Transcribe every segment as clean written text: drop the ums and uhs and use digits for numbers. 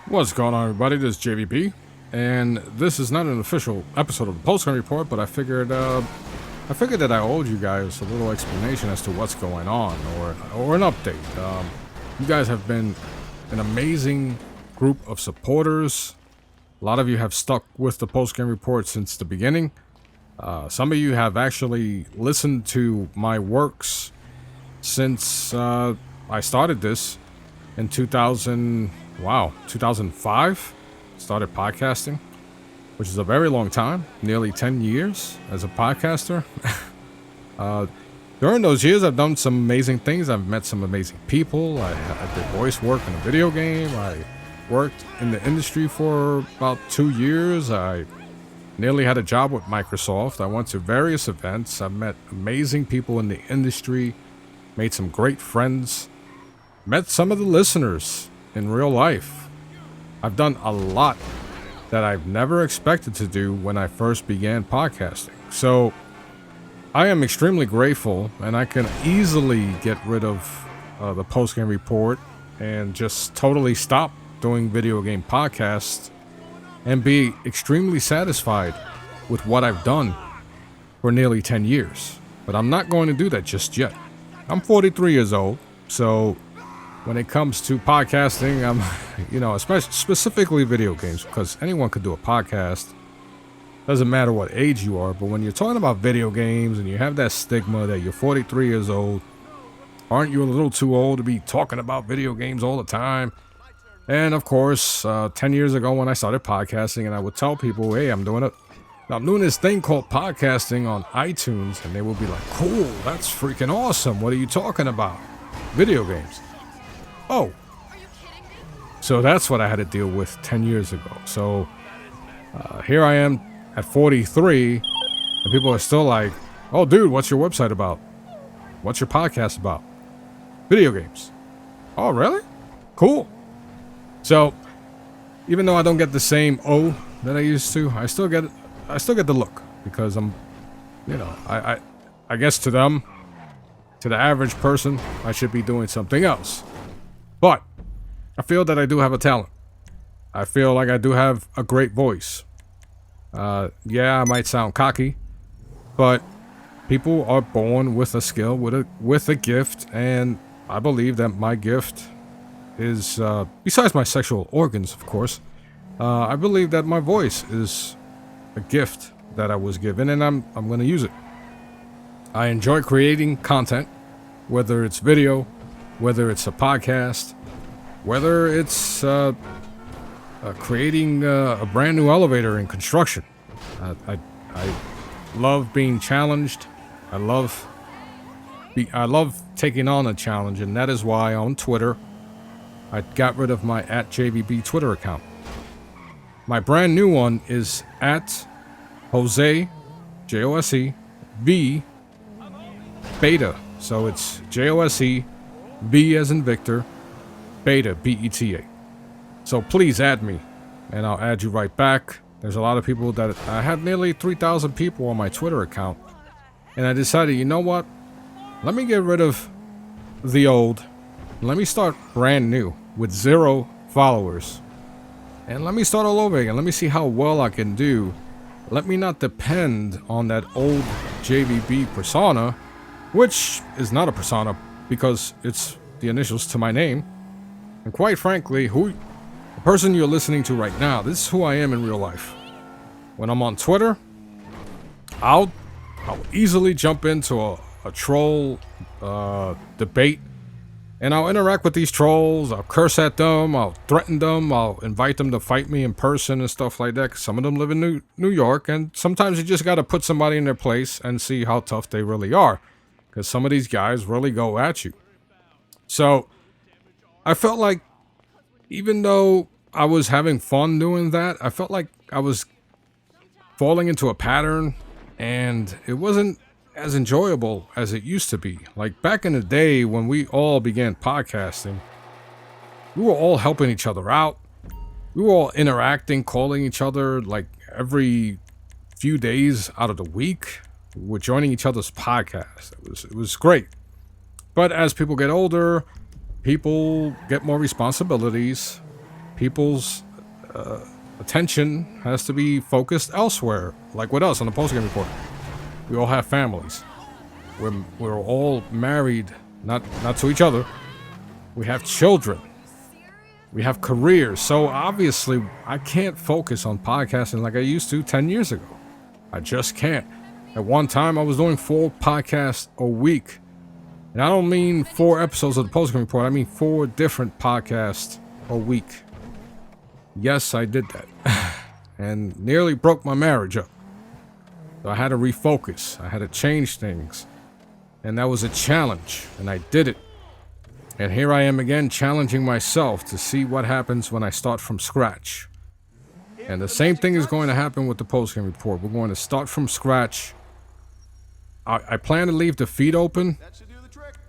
What's going on, everybody? This is JVB, and this is not an official episode of the Postgame Report, but I figured that I owed you guys a little explanation as to what's going on, or an update. You guys have been an amazing group of supporters. A lot of you have stuck with the Postgame Report since the beginning. Some of you have actually listened to my works since I started this in 2005. Started podcasting, which is a very long time, nearly 10 years as a podcaster. During those years, I've done some amazing things. I've met some amazing people. I did voice work in a video game. I worked in the industry for about 2 years. I nearly had a job with Microsoft. I went to various events. I met amazing people in the industry, made some great friends, met some of the listeners in real life. I've done a lot that I've never expected to do when I first began podcasting. So I am extremely grateful, and I can easily get rid of the Postgame Report and just totally stop doing video game podcasts and be extremely satisfied with what I've done for nearly 10 years. But I'm not going to do that just yet. I'm 43 years old, so when it comes to podcasting, I'm, especially specifically video games, because anyone could do a podcast. Doesn't matter what age you are, but when you're talking about video games and you have that stigma that you're 43 years old, aren't you a little too old to be talking about video games all the time? And of course, 10 years ago when I started podcasting, and I would tell people, hey, I'm doing this thing called podcasting on iTunes, and they would be like, cool, that's freaking awesome. What are you talking about? Video games. Oh. So that's what I had to deal with 10 years ago. So here I am at 43, and people are still like, oh, dude, what's your website about? What's your podcast about? Video games. Oh, really? Cool. So even though I don't get the same O that I used to, I still get the look, because I'm, I guess to them, to the average person, I should be doing something else. But I feel that I do have a talent. I feel like I do have a great voice. Yeah, I might sound cocky, but people are born with a skill, with a gift, and I believe that my gift is, besides my sexual organs, of course, I believe that my voice is a gift that I was given, and I'm going to use it. I enjoy creating content, whether it's video, whether it's a podcast, whether it's creating a brand new elevator in construction. I love being challenged. I love taking on a challenge, and that is why on Twitter I got rid of my @JVB Twitter account. My brand new one is @Jose, Jose, V, Beta. So it's Jose, V as in Victor, Beta, BETA. So please add me, and I'll add you right back. There's a lot of people that I have nearly 3,000 people on my Twitter account, and I decided, you know what? Let me get rid of the old. Let me start brand new with 0 followers. And let me start all over again. Let me see how well I can do. Let me not depend on that old JVB persona, which is not a persona because it's the initials to my name. And quite frankly, the person you're listening to right now, this is who I am in real life. When I'm on Twitter, I'll easily jump into a troll debate, and I'll interact with these trolls. I'll curse at them. I'll threaten them. I'll invite them to fight me in person and stuff like that. 'Cause some of them live in New York, and sometimes you just got to put somebody in their place and see how tough they really are. Because some of these guys really go at you. So I felt like, even though I was having fun doing that, I felt like I was falling into a pattern, and it wasn't as enjoyable as it used to be. Like back in the day when we all began podcasting, we were all helping each other out. We were all interacting, calling each other like every few days out of the week. We were joining each other's podcasts. It was great. But as people get older, people get more responsibilities, people's attention has to be focused elsewhere. Like with us on the Post Game Report, we all have families. We're all married, not to each other. We have children. We have careers. So obviously, I can't focus on podcasting like I used to 10 years ago. I just can't. At one time, I was doing 4 podcasts a week. And I don't mean 4 episodes of the Post Game Report. I mean 4 different podcasts a week. Yes, I did that. And nearly broke my marriage up. So I had to refocus. I had to change things. And that was a challenge. And I did it. And here I am again challenging myself to see what happens when I start from scratch. And the same thing is going to happen with the Post Game Report. We're going to start from scratch. I plan to leave the feed open.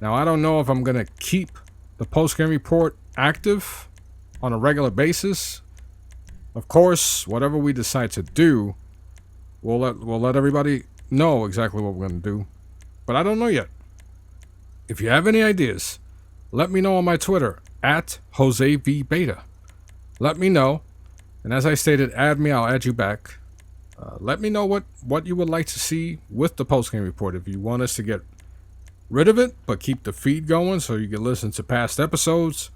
Now, I don't know if I'm going to keep the Post Game Report active on a regular basis. Of course, whatever we decide to do, we'll let everybody know exactly what we're going to do. But I don't know yet. If you have any ideas, let me know on my Twitter, @JoseVBeta. Let me know. And as I stated, add me, I'll add you back. Let me know what you would like to see with the Post Game Report. If you want us to get rid of it, but keep the feed going so you can listen to past episodes,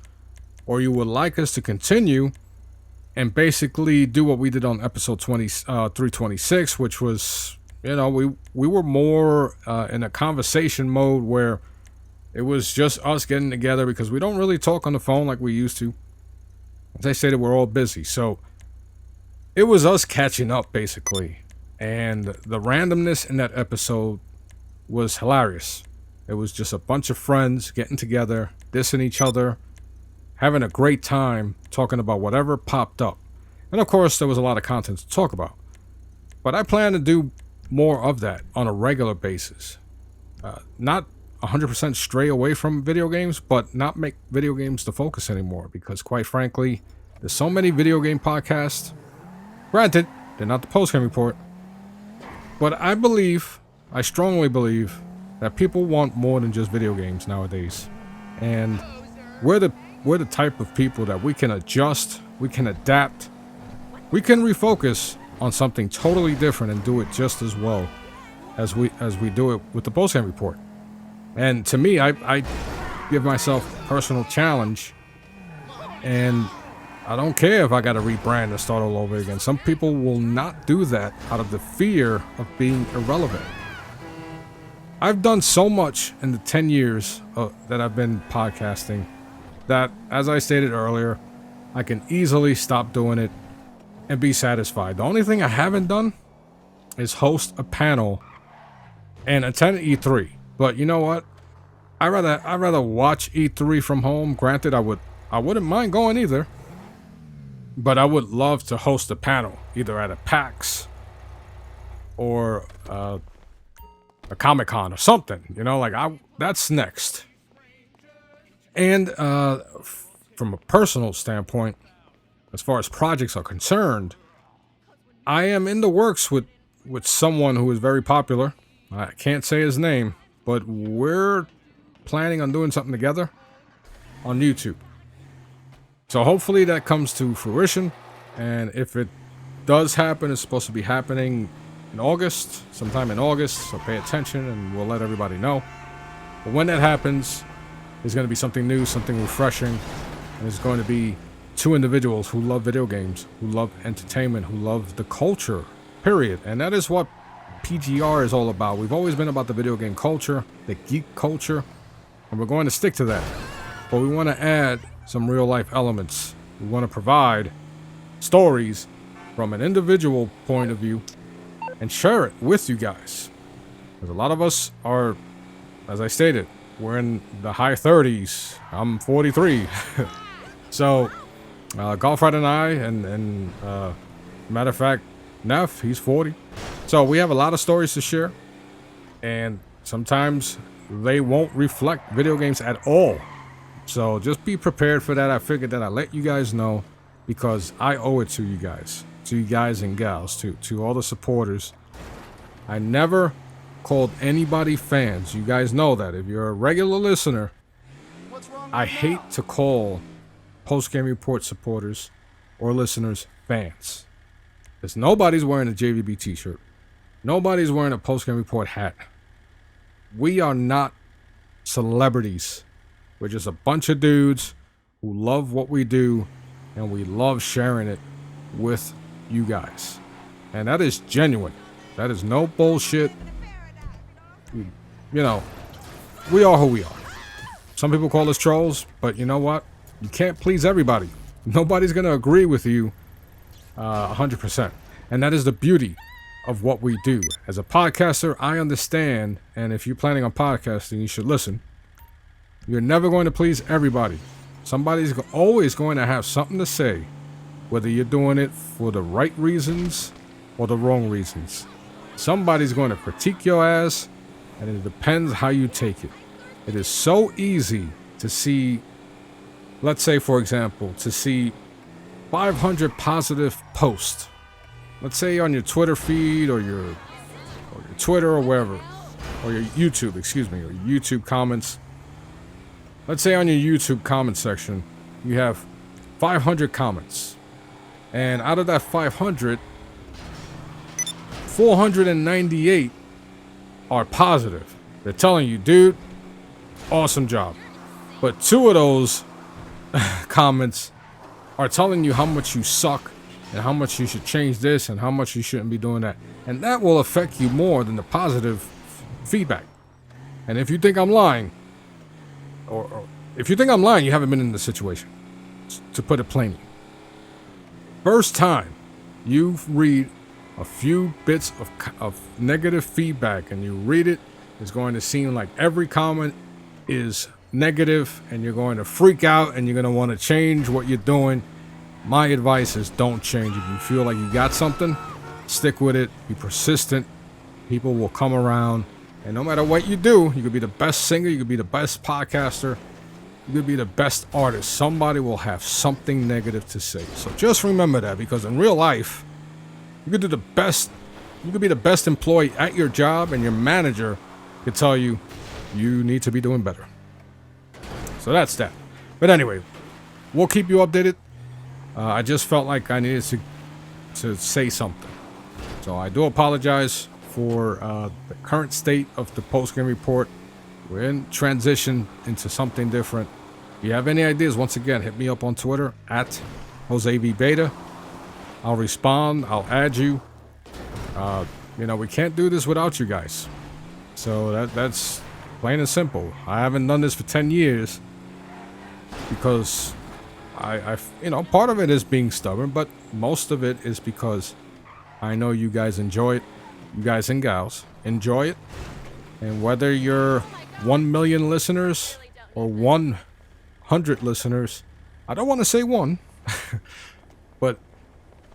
or you would like us to continue and basically do what we did on episode 326, which was, we were more in a conversation mode where it was just us getting together because we don't really talk on the phone like we used to. As I stated, we're all busy. So it was us catching up, basically. And the randomness in that episode was hilarious. It was just a bunch of friends getting together, dissing each other, having a great time, talking about whatever popped up. And of course, there was a lot of content to talk about. But I plan to do more of that on a regular basis. Not 100% stray away from video games, but not make video games the focus anymore. Because quite frankly, there's so many video game podcasts. Granted, they're not the Post Game Report. But I strongly believe, that people want more than just video games nowadays. And we're the type of people that we can adjust, we can adapt, we can refocus on something totally different and do it just as well as we do it with the Post Game Report. And to me, I give myself a personal challenge, and I don't care if I got to rebrand and start all over again. Some people will not do that out of the fear of being irrelevant. I've done so much in the 10 years that I've been podcasting that, as I stated earlier, I can easily stop doing it and be satisfied. The only thing I haven't done is host a panel and attend E3. But you know what? I'd rather watch E3 from home. Granted, I wouldn't mind going either. But I would love to host a panel, either at a PAX or a Comic-Con or something, that's next. And from a personal standpoint, as far as projects are concerned, I am in the works with someone who is very popular. I can't say his name, but we're planning on doing something together on YouTube. So hopefully that comes to fruition, and if it does happen, it's supposed to be happening in August, sometime in August, so pay attention and we'll let everybody know. But when that happens, there's going to be something new, something refreshing, and it's going to be 2 individuals who love video games, who love entertainment, who love the culture, period. And that is what PGR is all about. We've always been about the video game culture, the geek culture, and we're going to stick to that. But we want to add some real life elements. We want to provide stories from an individual point of view and share it with you guys. Because a lot of us are, as I stated, we're in the high 30s. I'm 43. So, Golfright and I, and matter of fact, Neff, he's 40. So we have a lot of stories to share. And sometimes they won't reflect video games at all. So just be prepared for that. I figured that I'd let you guys know because I owe it to you guys and gals, to all the supporters. I never called anybody fans. You guys know that. If you're a regular listener, I hate to call Post Game Report supporters or listeners fans. Because nobody's wearing a JVB t-shirt. Nobody's wearing a Post-Game Report hat. We are not celebrities. We're just a bunch of dudes who love what we do, and we love sharing it with you guys. And that is genuine. That is no bullshit. You know, we are who we are. Some people call us trolls, but you know what? You can't please everybody. Nobody's going to agree with you 100%. And that is the beauty of what we do. As a podcaster, I understand, and if you're planning on podcasting, you should listen. You're never going to please everybody. Somebody's always going to have something to say, whether you're doing it for the right reasons or the wrong reasons. Somebody's going to critique your ass, and it depends how you take it. It is so easy to see, let's say, for example, to see 500 positive posts. Let's say on your Twitter feed or your Twitter or wherever, or your YouTube, or YouTube comments. Let's say on your YouTube comment section, you have 500 comments. And out of that 500, 498 are positive. They're telling you, dude, awesome job. But 2 of those comments are telling you how much you suck and how much you should change this and how much you shouldn't be doing that. And that will affect you more than the positive feedback. And if you think I'm lying, or if you think I'm lying, you haven't been in the situation, to put it plainly. First time you read a few bits of negative feedback and you read it, it's going to seem like every comment is negative and you're going to freak out and you're going to want to change what you're doing. My advice is don't change. If you feel like you got something, stick with it. Be persistent. People will come around. And no matter what you do, you could be the best singer, you could be the best podcaster, you could be the best artist. Somebody will have something negative to say. So just remember that, because in real life, you could do the best. You could be the best employee at your job, and your manager could tell you you need to be doing better. So that's that. But anyway, we'll keep you updated. I just felt like I needed to say something. So I do apologize for the current state of the post-game report. We're in transition into something different. If you have any ideas, once again, hit me up on Twitter at JoseVBeta. I'll respond. I'll add you. We can't do this without you guys. So that's plain and simple. I haven't done this for 10 years because part of it is being stubborn, but most of it is because I know you guys enjoy it. You guys and gals enjoy it. And whether you're 1 million listeners or 100 listeners, I don't want to say one, but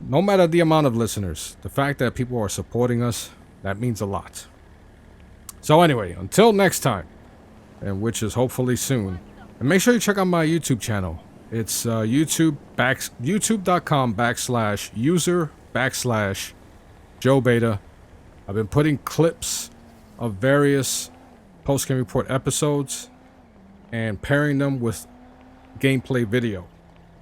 no matter the amount of listeners, the fact that people are supporting us, that means a lot. So anyway, until next time, and which is hopefully soon, and make sure you check out my YouTube channel. It's youtube.com/user/Joe Beta. I've been putting clips of various post-game report episodes and pairing them with gameplay video.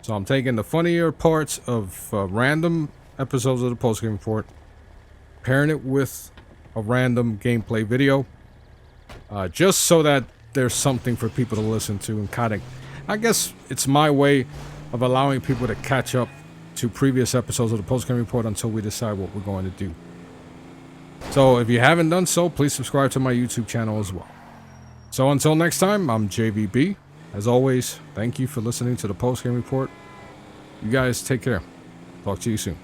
So I'm taking the funnier parts of random episodes of the post-game report, pairing it with a random gameplay video, just so that there's something for people to listen to and kind of, I guess it's my way of allowing people to catch up to previous episodes of the post-game report until we decide what we're going to do. So if you haven't done so, please subscribe to my YouTube channel as well. So until next time, I'm JVB. As always, thank you for listening to the post-game report. You guys take care. Talk to you soon.